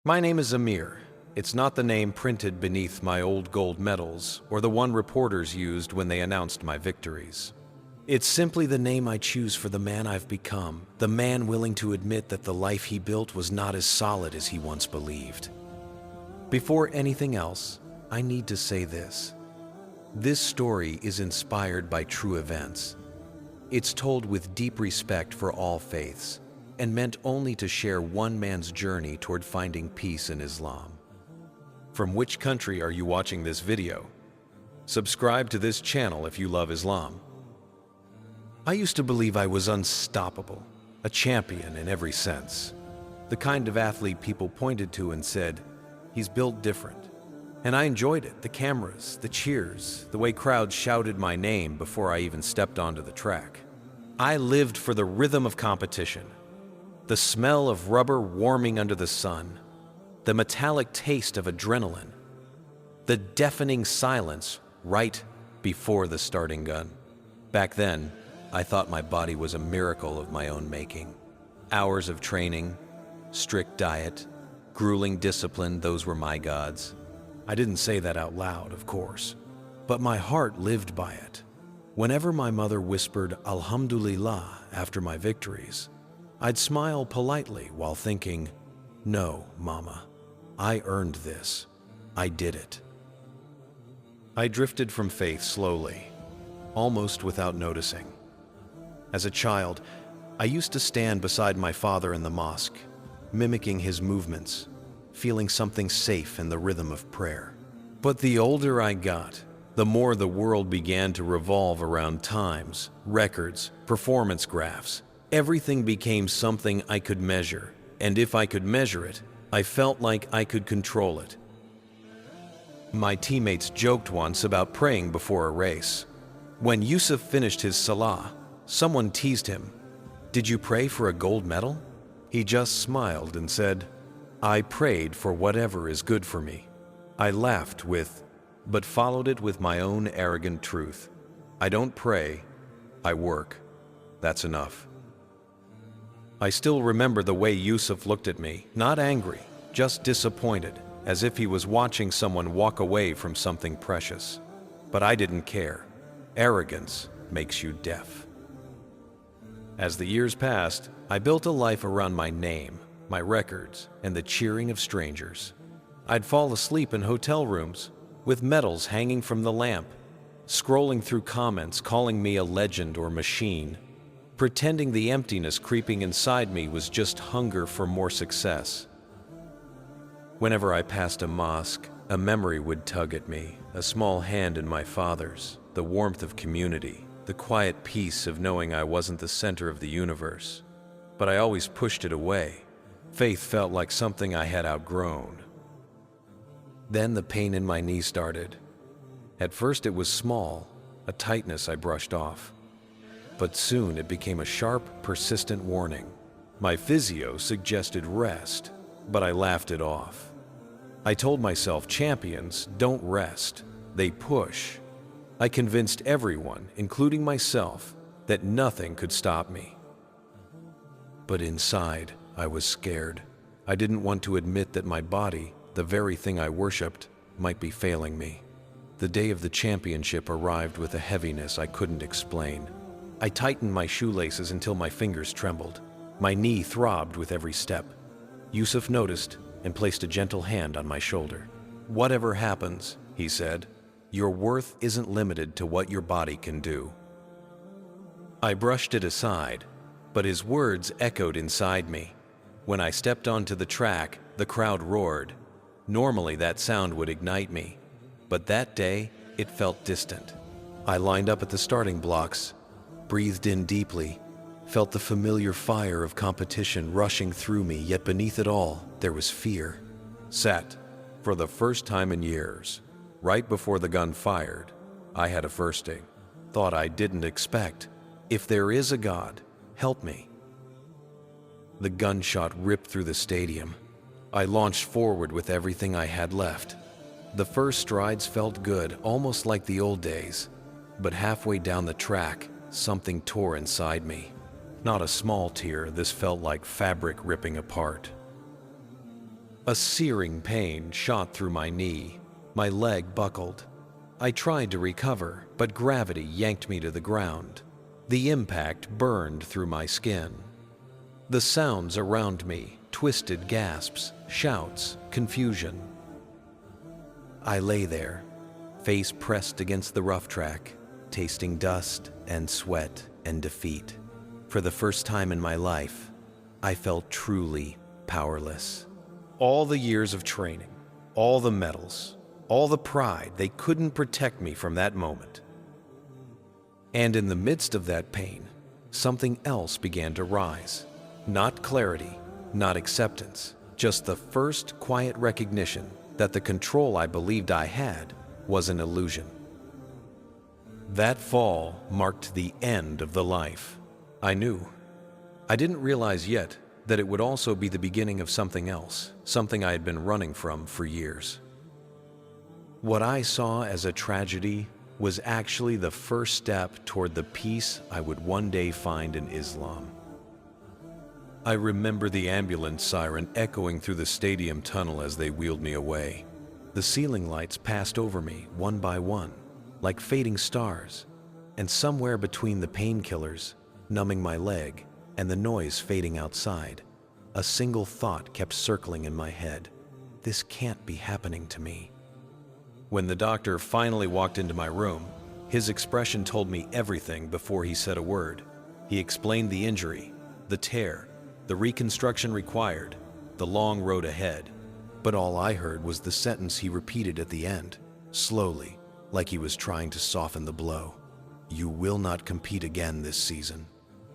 My name is Amir. It's not the name printed beneath my old gold medals or the one reporters used when they announced my victories. It's simply the name I choose for the man I've become, the man willing to admit that the life he built was not as solid as he once believed. Before anything else, I need to say this. This story is inspired by true events. It's told with deep respect for all faiths, and meant only to share one man's journey toward finding peace in Islam. From which country are you watching this video? Subscribe to this channel if you love Islam. I used to believe I was unstoppable, a champion in every sense. The kind of athlete people pointed to and said, he's built different. And I enjoyed it, the cameras, the cheers, the way crowds shouted my name before I even stepped onto the track. I lived for the rhythm of competition. The smell of rubber warming under the sun, the metallic taste of adrenaline, the deafening silence right before the starting gun. Back then, I thought my body was a miracle of my own making. Hours of training, strict diet, grueling discipline, those were my gods. I didn't say that out loud, of course, but my heart lived by it. Whenever my mother whispered Alhamdulillah after my victories, I'd smile politely while thinking, no, Mama, I earned this. I did it. I drifted from faith slowly, almost without noticing. As a child, I used to stand beside my father in the mosque, mimicking his movements, feeling something safe in the rhythm of prayer. But the older I got, the more the world began to revolve around times, records, performance graphs. Everything became something I could measure, and if I could measure it, I felt like I could control it. My teammates joked once about praying before a race. When Yusuf finished his salah, someone teased him, "Did you pray for a gold medal?" He just smiled and said, "I prayed for whatever is good for me." I laughed but followed it with my own arrogant truth. I don't pray, I work. That's enough. I still remember the way Yusuf looked at me, not angry, just disappointed, as if he was watching someone walk away from something precious. But I didn't care. Arrogance makes you deaf. As the years passed, I built a life around my name, my records, and the cheering of strangers. I'd fall asleep in hotel rooms, with medals hanging from the lamp, scrolling through comments calling me a legend or machine, pretending the emptiness creeping inside me was just hunger for more success. Whenever I passed a mosque, a memory would tug at me, a small hand in my father's, the warmth of community, the quiet peace of knowing I wasn't the center of the universe. But I always pushed it away. Faith felt like something I had outgrown. Then the pain in my knee started. At first it was small, a tightness I brushed off. But soon it became a sharp, persistent warning. My physio suggested rest, but I laughed it off. I told myself champions don't rest, they push. I convinced everyone, including myself, that nothing could stop me. But inside, I was scared. I didn't want to admit that my body, the very thing I worshipped, might be failing me. The day of the championship arrived with a heaviness I couldn't explain. I tightened my shoelaces until my fingers trembled. My knee throbbed with every step. Yusuf noticed and placed a gentle hand on my shoulder. "Whatever happens," he said, "your worth isn't limited to what your body can do." I brushed it aside, but his words echoed inside me. When I stepped onto the track, the crowd roared. Normally that sound would ignite me, but that day it felt distant. I lined up at the starting blocks, breathed in deeply, felt the familiar fire of competition rushing through me, yet beneath it all, there was fear. Sat, for the first time in years, right before the gun fired, I had a firsting. Thought I didn't expect. If there is a God, help me. The gunshot ripped through the stadium. I launched forward with everything I had left. The first strides felt good, almost like the old days, but halfway down the track, something tore inside me. Not a small tear, this felt like fabric ripping apart. A searing pain shot through my knee. My leg buckled. I tried to recover, but gravity yanked me to the ground. The impact burned through my skin. The sounds around me, twisted gasps, shouts, confusion. I lay there, face pressed against the rough track, tasting dust and sweat and defeat. For the first time in my life, I felt truly powerless. All the years of training, all the medals, all the pride, they couldn't protect me from that moment. And in the midst of that pain, something else began to rise. Not clarity, not acceptance, just the first quiet recognition that the control I believed I had was an illusion. That fall marked the end of the life I knew. I didn't realize yet that it would also be the beginning of something else, something I had been running from for years. What I saw as a tragedy was actually the first step toward the peace I would one day find in Islam. I remember the ambulance siren echoing through the stadium tunnel as they wheeled me away. The ceiling lights passed over me one by one, like fading stars, and somewhere between the painkillers, numbing my leg, and the noise fading outside, a single thought kept circling in my head. This can't be happening to me. When the doctor finally walked into my room, his expression told me everything before he said a word. He explained the injury, the tear, the reconstruction required, the long road ahead. But all I heard was the sentence he repeated at the end, slowly, like he was trying to soften the blow. You will not compete again this season,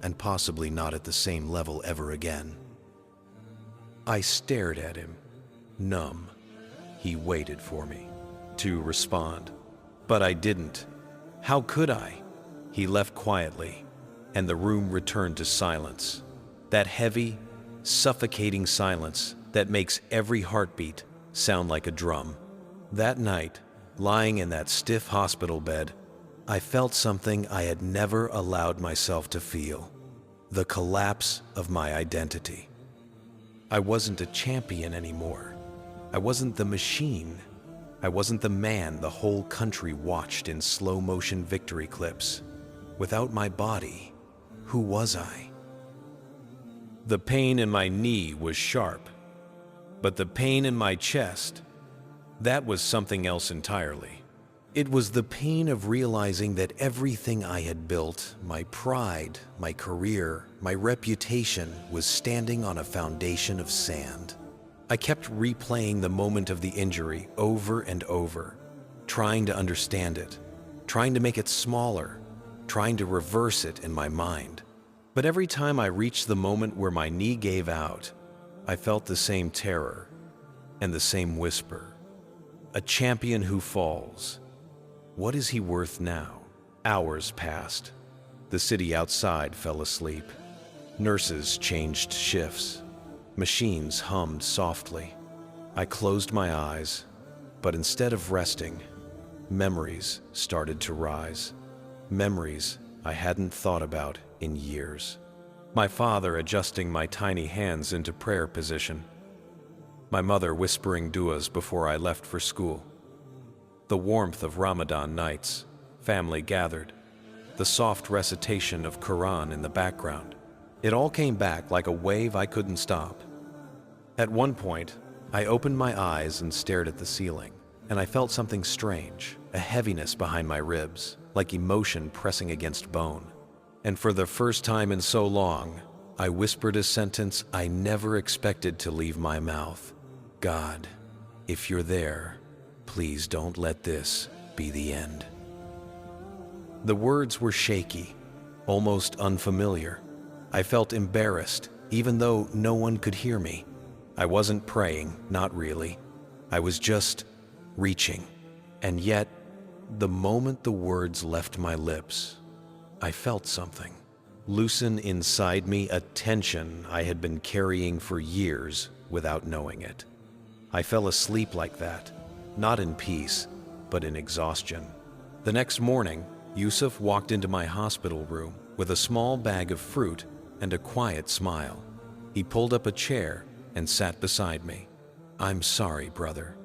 and possibly not at the same level ever again. I stared at him, numb. He waited for me to respond, but I didn't. How could I? He left quietly, and the room returned to silence. That heavy, suffocating silence that makes every heartbeat sound like a drum. That night, lying in that stiff hospital bed, I felt something I had never allowed myself to feel: the collapse of my identity. I wasn't a champion anymore. I wasn't the machine. I wasn't the man the whole country watched in slow-motion victory clips. Without my body, who was I? The pain in my knee was sharp, but the pain in my chest, that was something else entirely. It was the pain of realizing that everything I had built, my pride, my career, my reputation, was standing on a foundation of sand. I kept replaying the moment of the injury over and over, trying to understand it, trying to make it smaller, trying to reverse it in my mind. But every time I reached the moment where my knee gave out, I felt the same terror and the same whisper. A champion who falls. What is he worth now? Hours passed. The city outside fell asleep. Nurses changed shifts. Machines hummed softly. I closed my eyes, but instead of resting, memories started to rise. Memories I hadn't thought about in years. My father adjusting my tiny hands into prayer position. My mother whispering du'as before I left for school. The warmth of Ramadan nights, family gathered. The soft recitation of Quran in the background. It all came back like a wave I couldn't stop. At one point, I opened my eyes and stared at the ceiling, and I felt something strange, a heaviness behind my ribs, like emotion pressing against bone. And for the first time in so long, I whispered a sentence I never expected to leave my mouth. God, if you're there, please don't let this be the end. The words were shaky, almost unfamiliar. I felt embarrassed, even though no one could hear me. I wasn't praying, not really. I was just reaching. And yet, the moment the words left my lips, I felt something loosen inside me, a tension I had been carrying for years without knowing it. I fell asleep like that, not in peace, but in exhaustion. The next morning, Yusuf walked into my hospital room with a small bag of fruit and a quiet smile. He pulled up a chair and sat beside me. "I'm sorry, brother,"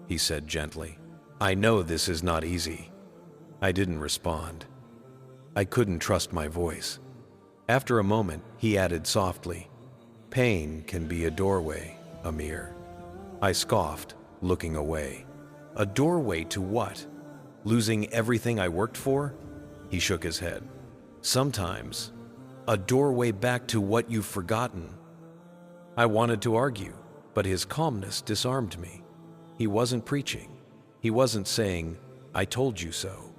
he said gently. "I know this is not easy." I didn't respond. I couldn't trust my voice. After a moment, he added softly, "Pain can be a doorway, Amir." I scoffed, looking away. A doorway to what? Losing everything I worked for? He shook his head. "Sometimes, a doorway back to what you've forgotten." I wanted to argue, but his calmness disarmed me. He wasn't preaching. He wasn't saying, "I told you so."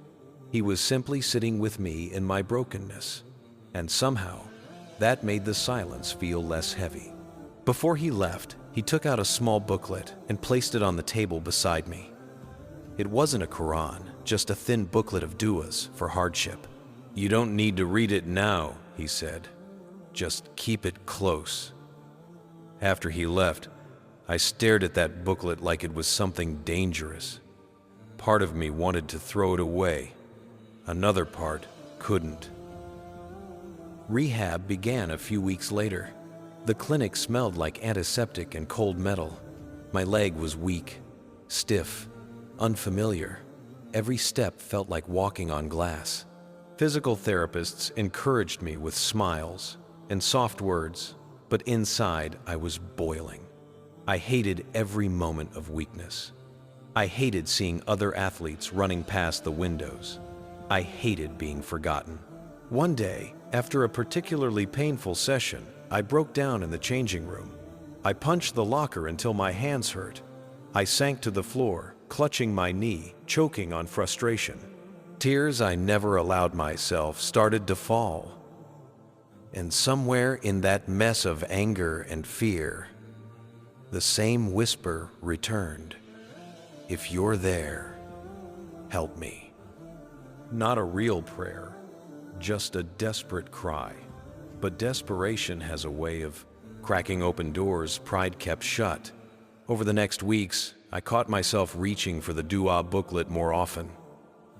He was simply sitting with me in my brokenness, and somehow, that made the silence feel less heavy. Before he left, he took out a small booklet and placed it on the table beside me. It wasn't a Quran, just a thin booklet of du'as for hardship. "You don't need to read it now," he said. "Just keep it close." After he left, I stared at that booklet like it was something dangerous. Part of me wanted to throw it away. Another part couldn't. Rehab began a few weeks later. The clinic smelled like antiseptic and cold metal. My leg was weak, stiff, unfamiliar. Every step felt like walking on glass. Physical therapists encouraged me with smiles and soft words, but inside I was boiling. I hated every moment of weakness. I hated seeing other athletes running past the windows. I hated being forgotten. One day, after a particularly painful session, I broke down in the changing room. I punched the locker until my hands hurt. I sank to the floor, clutching my knee, choking on frustration. Tears I never allowed myself started to fall. And somewhere in that mess of anger and fear, the same whisper returned. "If you're there, help me." Not a real prayer, just a desperate cry. But desperation has a way of cracking open doors pride kept shut. Over the next weeks, I caught myself reaching for the dua booklet more often.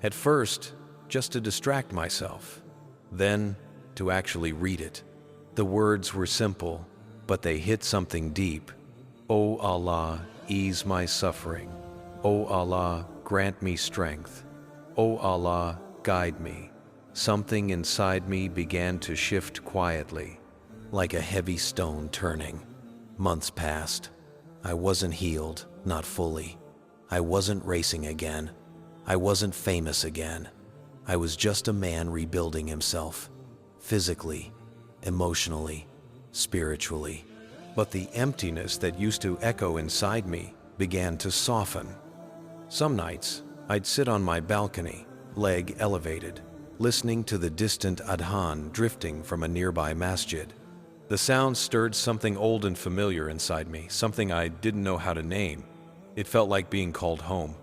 At first, just to distract myself. Then, to actually read it. The words were simple, but they hit something deep. "O Allah, ease my suffering. O Allah, grant me strength. O Allah, guide me." Something inside me began to shift quietly, like a heavy stone turning. Months passed. I wasn't healed, not fully. I wasn't racing again. I wasn't famous again. I was just a man rebuilding himself, physically, emotionally, spiritually. But the emptiness that used to echo inside me began to soften. Some nights, I'd sit on my balcony, leg elevated, listening to the distant adhan drifting from a nearby masjid. The sound stirred something old and familiar inside me, something I didn't know how to name. It felt like being called home.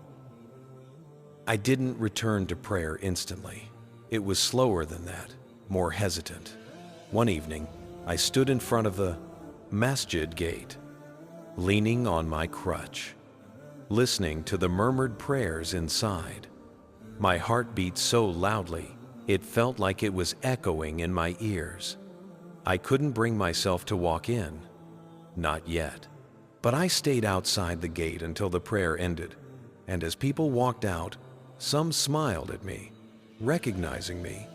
I didn't return to prayer instantly. It was slower than that, more hesitant. One evening, I stood in front of the masjid gate, leaning on my crutch, listening to the murmured prayers inside. My heart beat so loudly, it felt like it was echoing in my ears. I couldn't bring myself to walk in. Not yet. But I stayed outside the gate until the prayer ended, and as people walked out, some smiled at me, recognizing me,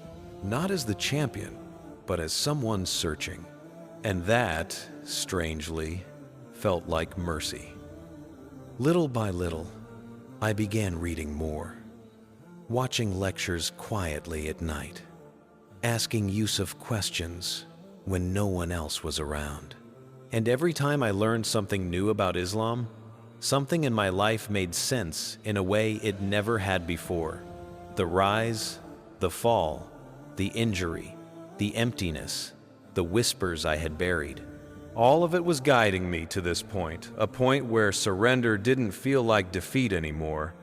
not as the champion, but as someone searching. And that, strangely, felt like mercy. Little by little, I began reading more. Watching lectures quietly at night, asking Yusuf questions when no one else was around. And every time I learned something new about Islam, something in my life made sense in a way it never had before. The rise, the fall, the injury, the emptiness, the whispers I had buried. All of it was guiding me to this point, a point where surrender didn't feel like defeat anymore,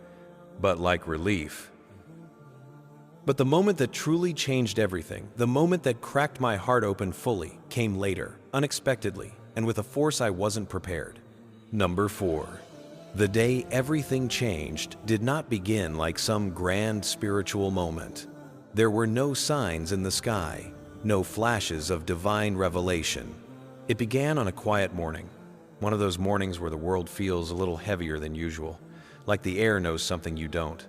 but like relief. But the moment that truly changed everything, the moment that cracked my heart open fully, came later, unexpectedly, and with a force I wasn't prepared. Number 4. The day everything changed did not begin like some grand spiritual moment. There were no signs in the sky, no flashes of divine revelation. It began on a quiet morning, One of those mornings where the world feels a little heavier than usual, like the air knows something you don't.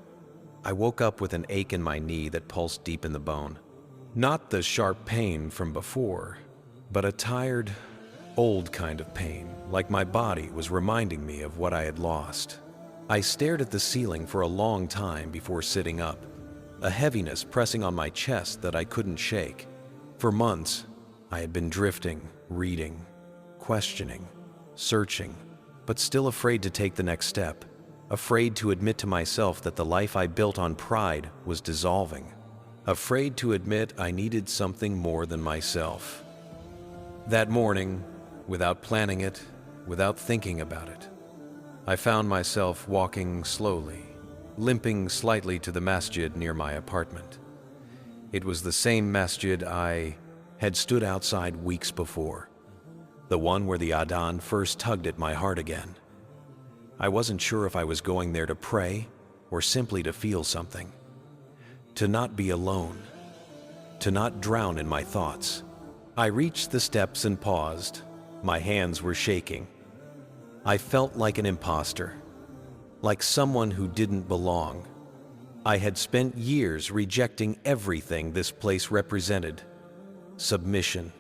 I woke up with an ache in my knee that pulsed deep in the bone. Not the sharp pain from before, but a tired, old kind of pain, like my body was reminding me of what I had lost. I stared at the ceiling for a long time before sitting up, a heaviness pressing on my chest that I couldn't shake. For months, I had been drifting, reading, questioning, searching, but still afraid to take the next step, afraid to admit to myself that the life I built on pride was dissolving, afraid to admit I needed something more than myself. That morning, without planning it, without thinking about it, I found myself walking slowly, limping slightly to the masjid near my apartment. It was the same masjid I had stood outside weeks before, the one where the adhan first tugged at my heart again. I wasn't sure if I was going there to pray or simply to feel something, to not be alone, to not drown in my thoughts. I reached the steps and paused. My hands were shaking. I felt like an imposter, like someone who didn't belong. I had spent years rejecting everything this place represented: submission,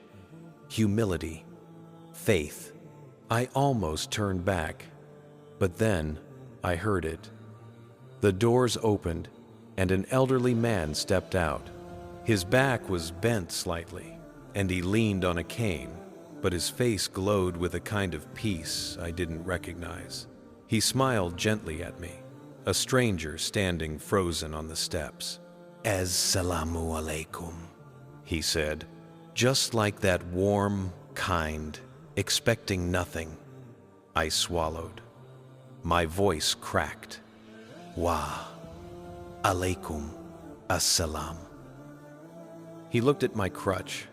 humility, faith. I almost turned back, but then I heard it. The doors opened, and an elderly man stepped out. His back was bent slightly, and he leaned on a cane, but his face glowed with a kind of peace I didn't recognize. He smiled gently at me, a stranger standing frozen on the steps. "Assalamu alaikum," he said, just like that, warm, kind, expecting nothing. I swallowed. My voice cracked. "Wa alaikum assalam." He looked at my crutch,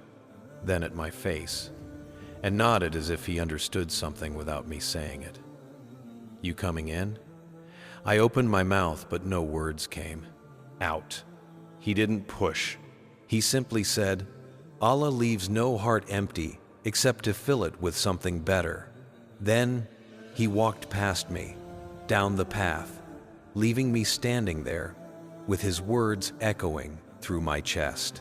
then at my face, and nodded as if he understood something without me saying it. "You coming in?" I opened my mouth, but no words came. Out. He didn't push. He simply said, "Allah leaves no heart empty except to fill it with something better." Then he walked past me, down the path, leaving me standing there, with his words echoing through my chest.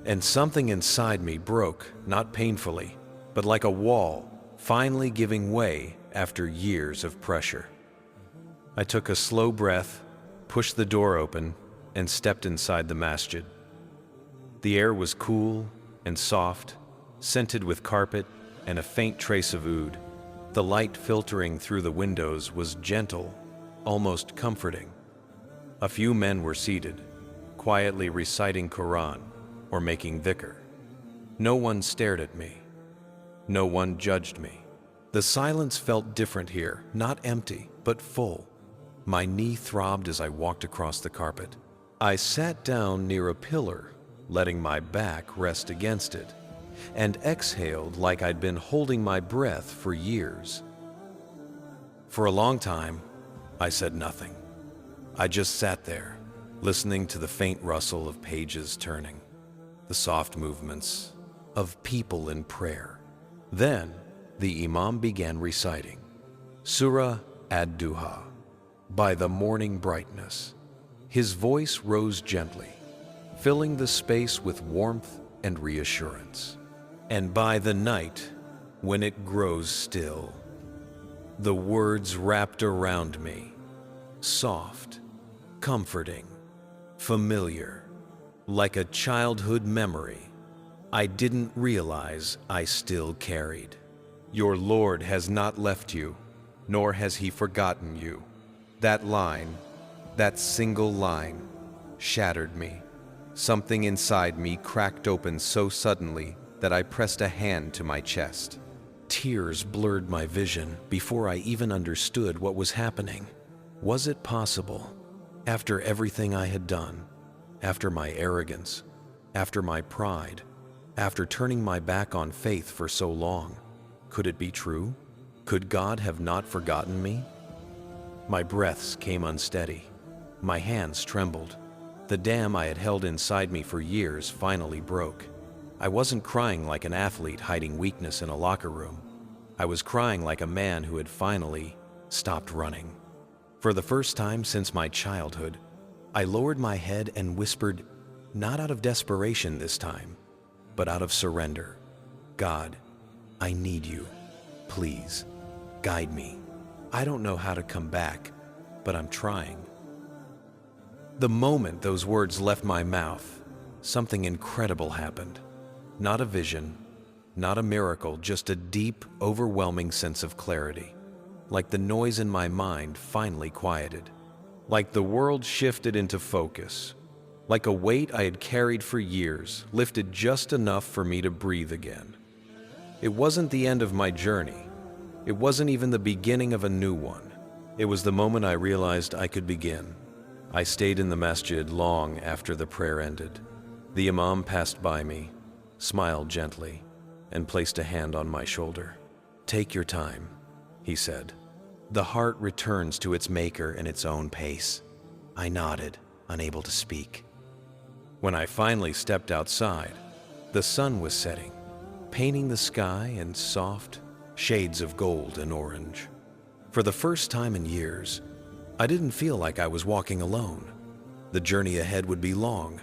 And something inside me broke, not painfully, but like a wall, finally giving way after years of pressure. I took a slow breath, pushed the door open, and stepped inside the masjid. The air was cool and soft, scented with carpet and a faint trace of oud. The light filtering through the windows was gentle, almost comforting. A few men were seated, quietly reciting Quran or making dhikr. No one stared at me. No one judged me. The silence felt different here, not empty, but full. My knee throbbed as I walked across the carpet. I sat down near a pillar, letting my back rest against it, and exhaled like I'd been holding my breath for years. For a long time, I said nothing. I just sat there, listening to the faint rustle of pages turning, the soft movements of people in prayer. Then, the Imam began reciting Surah Ad-Duha, by the morning brightness. His voice rose gently, filling the space with warmth and reassurance. And by the night, when it grows still, the words wrapped around me, soft, comforting, familiar, like a childhood memory I didn't realize I still carried. Your Lord has not left you, nor has he forgotten you. That line, that single line, shattered me. Something inside me cracked open so suddenly that I pressed a hand to my chest. Tears blurred my vision before I even understood what was happening. Was it possible? After everything I had done, after my arrogance, after my pride, after turning my back on faith for so long, could it be true? Could God have not forgotten me? My breaths came unsteady. My hands trembled. The dam I had held inside me for years finally broke. I wasn't crying like an athlete hiding weakness in a locker room. I was crying like a man who had finally stopped running. For the first time since my childhood, I lowered my head and whispered, not out of desperation this time, but out of surrender. God, I need you. Please, guide me. I don't know how to come back, but I'm trying. The moment those words left my mouth, something incredible happened. Not a vision, not a miracle, just a deep, overwhelming sense of clarity. Like the noise in my mind finally quieted. Like the world shifted into focus. Like a weight I had carried for years lifted just enough for me to breathe again. It wasn't the end of my journey. It wasn't even the beginning of a new one. It was the moment I realized I could begin. I stayed in the masjid long after the prayer ended. The imam passed by me, smiled gently, and placed a hand on my shoulder. Take your time, he said. The heart returns to its maker in its own pace. I nodded, unable to speak. When I finally stepped outside, the sun was setting, painting the sky in soft shades of gold and orange. For the first time in years, I didn't feel like I was walking alone. The journey ahead would be long,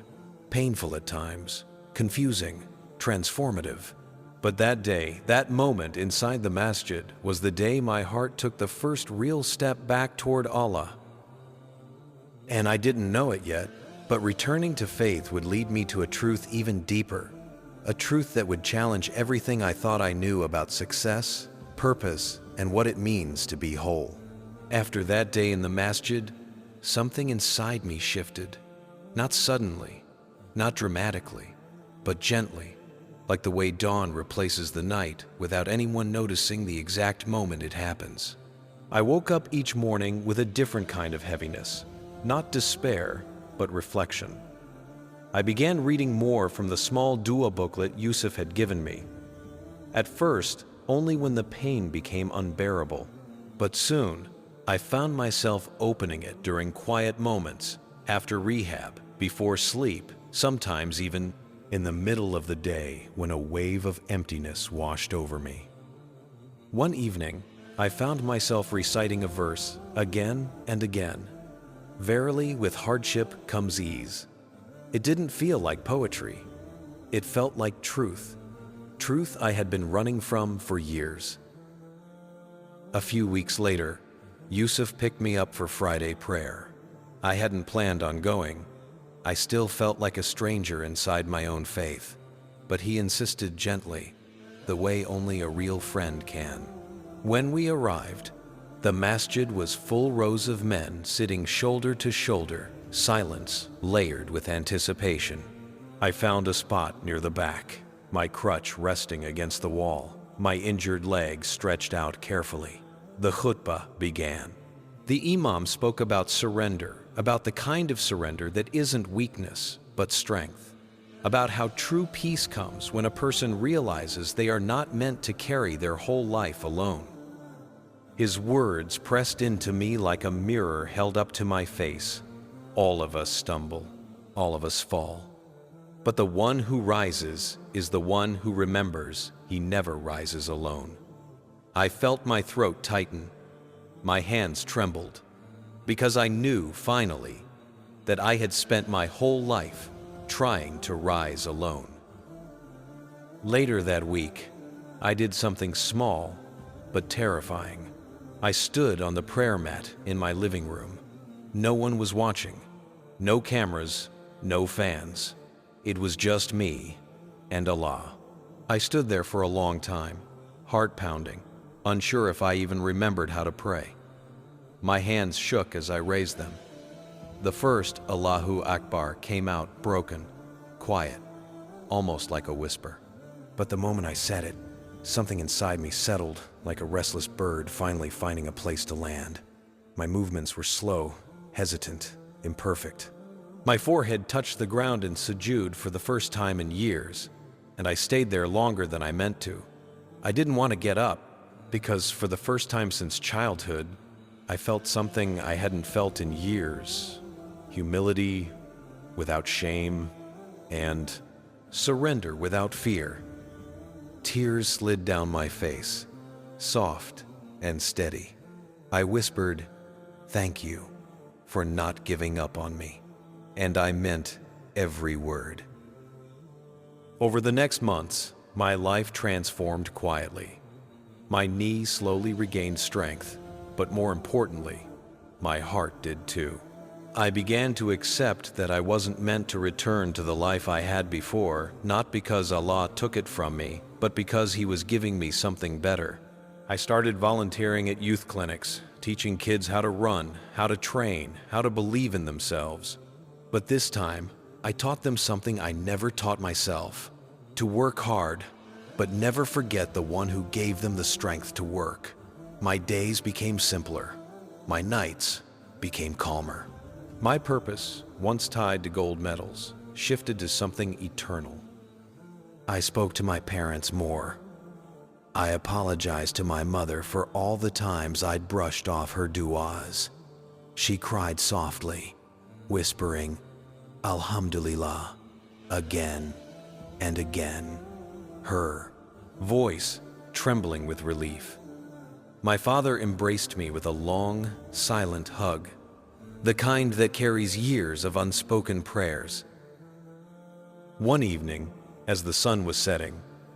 painful at times, confusing, transformative. But that day, that moment inside the masjid, was the day my heart took the first real step back toward Allah. And I didn't know it yet, but returning to faith would lead me to a truth even deeper, a truth that would challenge everything I thought I knew about success, purpose, and what it means to be whole. After that day in the masjid, something inside me shifted. Not suddenly, not dramatically, but gently, like the way dawn replaces the night without anyone noticing the exact moment it happens. I woke up each morning with a different kind of heaviness, not despair, but reflection. I began reading more from the small dua booklet Yusuf had given me. At first, only when the pain became unbearable, but soon, I found myself opening it during quiet moments, after rehab, before sleep, sometimes even in the middle of the day when a wave of emptiness washed over me. One evening, I found myself reciting a verse again and again. Verily, with hardship comes ease. It didn't feel like poetry. It felt like truth. Truth I had been running from for years. A few weeks later, Yusuf picked me up for Friday prayer. I hadn't planned on going. I still felt like a stranger inside my own faith, but he insisted gently, the way only a real friend can. When we arrived, the masjid was full rows of men sitting shoulder to shoulder, silence layered with anticipation. I found a spot near the back, my crutch resting against the wall, my injured leg stretched out carefully. The khutbah began. The imam spoke about surrender, about the kind of surrender that isn't weakness, but strength. About how true peace comes when a person realizes they are not meant to carry their whole life alone. His words pressed into me like a mirror held up to my face. All of us stumble, all of us fall. But the one who rises is the one who remembers he never rises alone. I felt my throat tighten. My hands trembled, because I knew, finally, that I had spent my whole life trying to rise alone. Later that week, I did something small but terrifying. I stood on the prayer mat in my living room. No one was watching. No cameras, no fans. It was just me and Allah. I stood there for a long time, heart pounding, unsure if I even remembered how to pray. My hands shook as I raised them. The first Allahu Akbar came out broken, quiet, almost like a whisper. But the moment I said it, something inside me settled like a restless bird finally finding a place to land. My movements were slow, hesitant, imperfect. My forehead touched the ground in sujood for the first time in years, and I stayed there longer than I meant to. I didn't want to get up, because for the first time since childhood, I felt something I hadn't felt in years. Humility without shame, and surrender without fear. Tears slid down my face. soft and steady. I whispered, "Thank you for not giving up on me." And I meant every word. Over the next months, my life transformed quietly. My knees slowly regained strength, but more importantly, my heart did too. I began to accept that I wasn't meant to return to the life I had before, not because Allah took it from me, but because He was giving me something better. I started volunteering at youth clinics, teaching kids how to run, how to train, how to believe in themselves. But this time, I taught them something I never taught myself: to work hard, but never forget the one who gave them the strength to work. My days became simpler. My nights became calmer. My purpose, once tied to gold medals, shifted to something eternal. I spoke to my parents more. I apologized to my mother for all the times I'd brushed off her du'as. She cried softly, whispering, "Alhamdulillah," again and again, her voice trembling with relief. My father embraced me with a long, silent hug, the kind that carries years of unspoken prayers. One evening, as the sun was setting,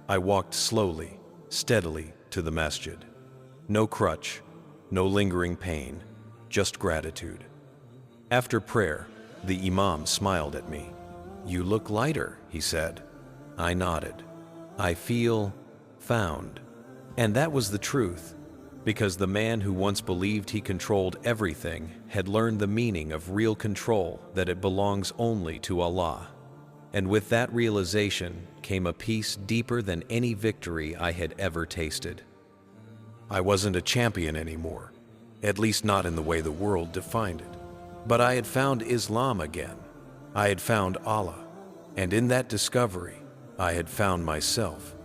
I walked slowly, steadily to the masjid. No crutch, no lingering pain, just gratitude. After prayer, the imam smiled at me. "You look lighter," he said. I nodded. "I feel found." And that was the truth, because the man who once believed he controlled everything had learned the meaning of real control, that it belongs only to Allah. And with that realization came a peace deeper than any victory I had ever tasted. I wasn't a champion anymore, at least not in the way the world defined it. But I had found Islam again. I had found Allah. And in that discovery, I had found myself.